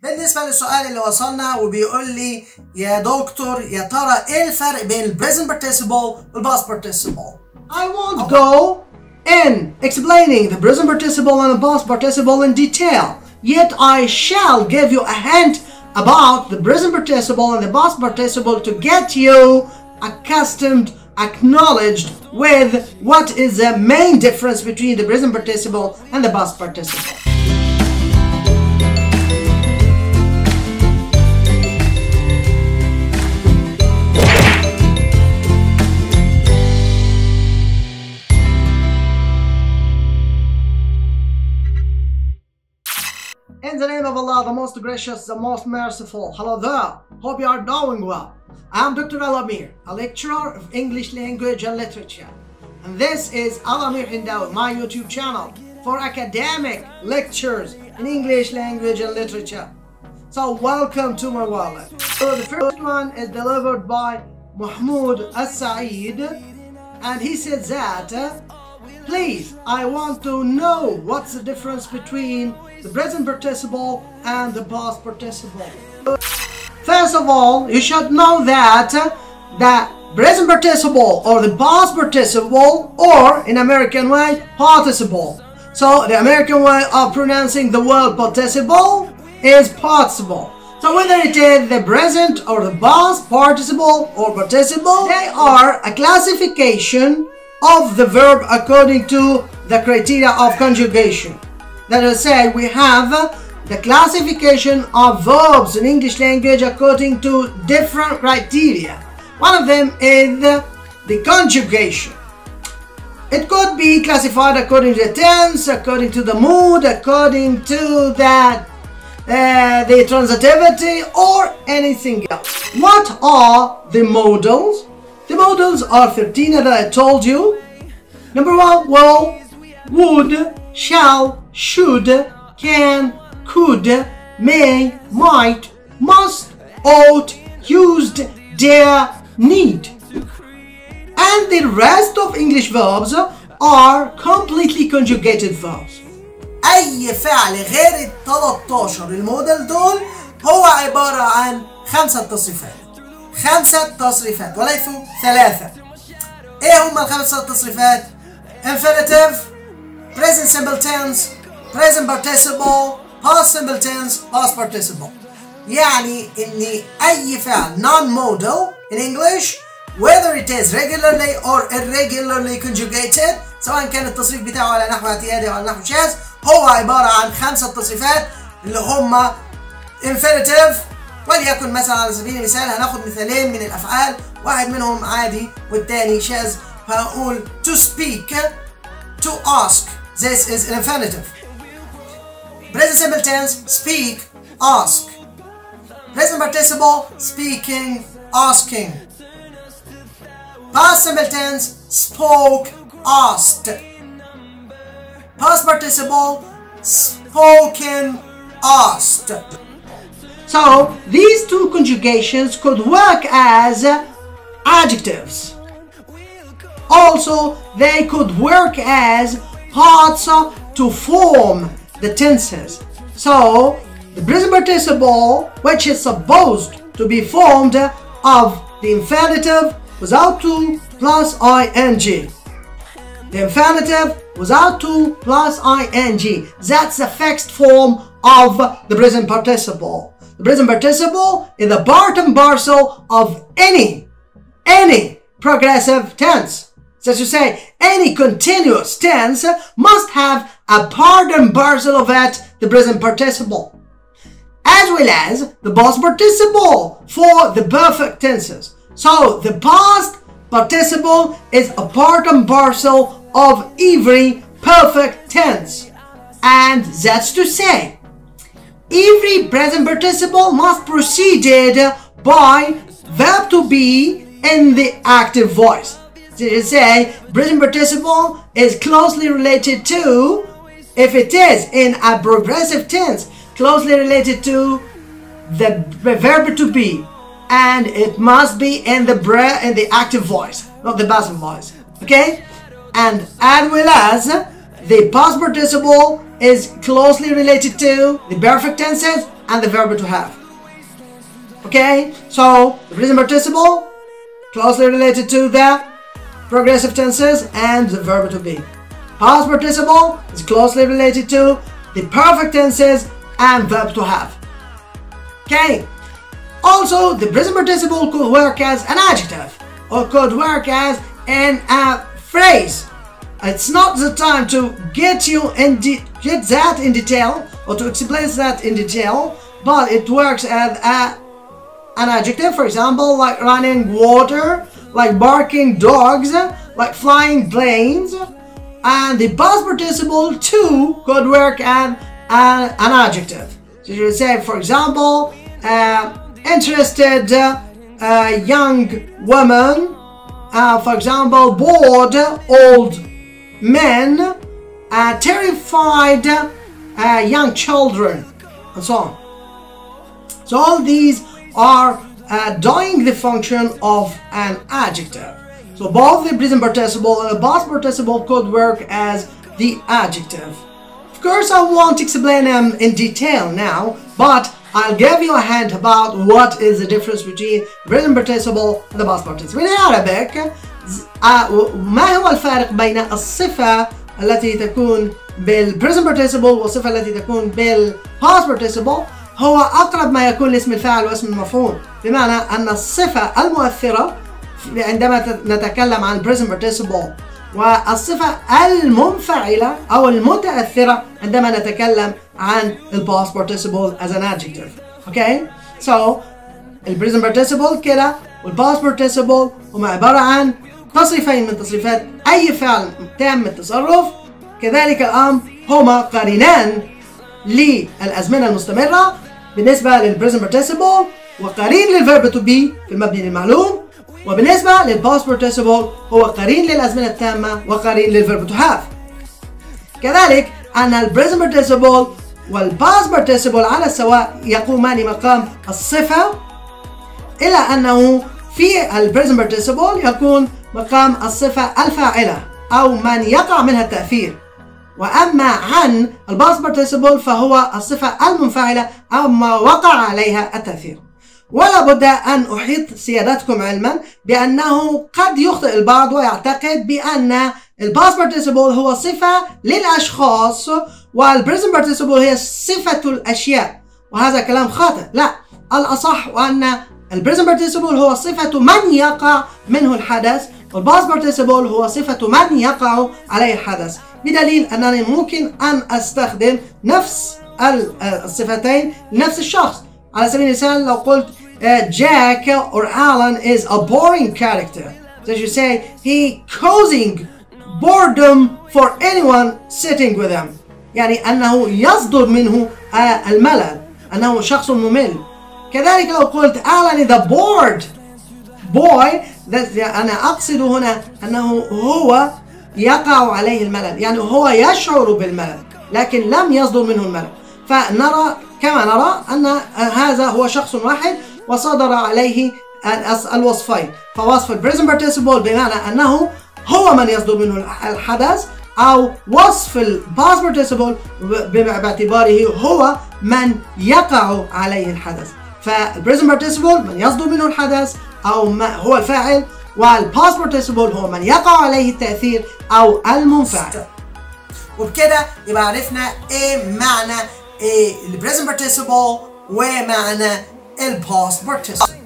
بالنسبة للسؤال اللي وصلنا وبيقول لي يا دكتور يا ترى ايه الفرق بين ال present participle وال past participle؟ I won't go in explaining the present participle and the past participle in detail, yet I shall give you a hint about the present participle and the past participle to get you accustomed, acknowledged with what is the main difference between the present participle and the past participle. In the name of Allah, the most gracious, the most merciful. Hello there. Hope you are doing well. I am Dr. Alamir, a lecturer of English language and literature. And this is Alamir Hindawy, my YouTube channel for academic lectures in English language and literature. So welcome to my wallet. So the first one is delivered by Mahmoud As-Saeed, and he said that please, I want to know what's the difference between the present participle and the past participle. First of all, you should know that the present participle or the past participle, or in American way, participle. So the American way of pronouncing the word participle is participle. So whether it is the present or the past participle or participle, they are a classification of the verb according to the criteria of conjugation. That is to say, we have the classification of verbs in English language according to different criteria. One of them is the conjugation. It could be classified according to the tense, according to the mood, according to the transitivity, or anything else. What are the modals? The modals are 13 that I told you. Number 1, will, would, shall, should, can, could, may, might, must, ought, used, dare, need. And the rest of English verbs are completely conjugated verbs. أي فعل غير ال 13 الموديل دول هو عبارة عن 5 تصريفات. 5 تصريفات وليسوا 3. ايه هم ال5 تصريفات؟ Infinitive, present simple tense, present participle, past simple tense, past participle. يعني ان اي فعل non-modal in English, whether it is regularly or irregularly conjugated, سواء كان التصريف بتاعه على نحو اعتيادي او على نحو شاذ، هو عبارة عن 5 تصريفات اللي هم infinitive. وليكن مثلا على سبيل المثال هناخد مثالين من الافعال، واحد منهم عادي والتاني شاذ. فهقول to speak, to ask. This is an infinitive. Present simple tense, speak, ask. Present participle, speaking, asking. Past simple tense, spoke, asked. Past participle, spoken, asked. So these two conjugations could work as adjectives. Also, they could work as parts to form the tenses. So, the present participle, which is supposed to be formed of the infinitive without to plus ing. The infinitive without to plus ing. That's the fixed form of the present participle. The present participle is the part and parcel of any progressive tense. So to say, any continuous tense must have a part and parcel of it, the present participle, as well as the past participle for the perfect tenses. So the past participle is a part and parcel of every perfect tense. And that's to say, every present participle must preceded by verb to be in the active voice. So you say present participle is closely related to, if it is in a progressive tense, closely related to the verb to be, and it must be in the active voice, not the passive voice. Okay? And as well as the past participle is closely related to the perfect tenses and the verb to have. Okay, so the present participle closely related to the progressive tenses and the verb to be. Past participle is closely related to the perfect tenses and verb to have. Okay, also the present participle could work as an adjective or could work as in a phrase. It's not the time to get that in detail or to explain that in detail, but it works as an adjective, for example, like running water, like barking dogs, like flying planes. And the past participle too could work as an adjective. So you would say, for example, interested young woman, for example, bored old men, terrified young children, and so on. So all these are doing the function of an adjective. So both the present participle and the past participle could work as the adjective. Of course, I won't explain them in detail now, but I'll give you a hint about what is the difference between present participle and the past participle. In Arabic, ما هو الفارق بين الصفة التي تكون بالpresent participle والصفة التي تكون بالpast participle؟ هو أقرب ما يكون لاسم الفاعل واسم المفعول، بمعنى أن الصفة المؤثرة عندما نتكلم عن present participle والصفة المنفعلة أو المتأثرة عندما نتكلم عن past participle as an adjective. Okay? So present participle كده والpast participle هما عبارة عن تصريفين من تصريفات أي فعل تام التصرف. كذلك الأمر هما قرينان للأزمنة المستمرة بالنسبة present participle وقرين للverb to be في المبني للمعلوم، وبالنسبة past participle هو قرين للأزمنة التامة وقرين للverb to have. كذلك أن present participle والpast participle على السواء يقومان مقام الصفة، إلا أنه في present participle يكون مقام الصفة الفاعلة أو من يقع منها التأثير، وأما عن past participle فهو الصفة المنفعلة أو ما وقع عليها التأثير. ولا بد أن أحيط سيادتكم علما بأنه قد يخطئ البعض ويعتقد بأن past participle هو صفة للأشخاص والpresent participle هي صفة الأشياء، وهذا كلام خاطئ. لا، الأصح أن present participle هو صفة من يقع منه الحدث والpast participle هو صفة من يقع عليه الحدث، بدليل أنني ممكن أن أستخدم نفس الصفتين لنفس الشخص. على سبيل المثال لو قلت Jack or Alan is a boring character, so you say he causing boredom for anyone sitting with him، يعني أنه يصدر منه الملل، أنه شخص ممل. كذلك لو قلت Alan is a bored boy، أنا أقصد هنا أنه هو يقع عليه الملل، يعني هو يشعر بالملل لكن لم يصدر منه الملل. فنرى كما نرى أن هذا هو شخص واحد وصدر عليه الوصفين، فوصف present participle بمعنى أنه هو من يصدر منه الحدث، أو وصف past participle باعتباره هو من يقع عليه الحدث. فpresent participle من يصدر منه الحدث أو ما هو الفاعل، والpast participle هو من يقع عليه التأثير أو المنفعل. وبكده يبقى عرفنا إيه معنى present participle ومعنى past participle.